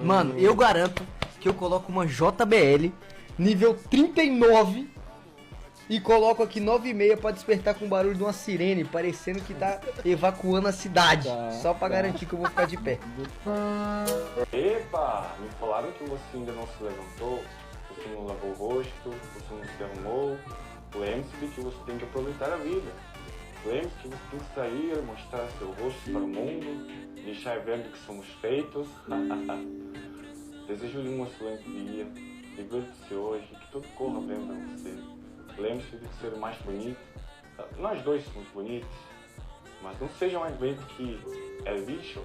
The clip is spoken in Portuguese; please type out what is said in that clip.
Mano, eu garanto que eu coloco uma JBL nível 39 e coloco aqui 9,5 pra despertar com o barulho de uma sirene, parecendo que tá evacuando a cidade. Só pra garantir que eu vou ficar de pé. Epa! Me falaram que você ainda não se levantou, você não lavou o rosto, você não se arrumou. Lembre-se de que você tem que aproveitar a vida. Lembre-se que você tem que sair, mostrar seu rosto para o mundo, deixar vendo que somos feitos. Desejo-lhe um excelente dia, divirta-se hoje, que tudo corra bem para você. Lembre-se de ser o mais bonito. Nós dois somos bonitos, mas não seja mais bonito que é bicho.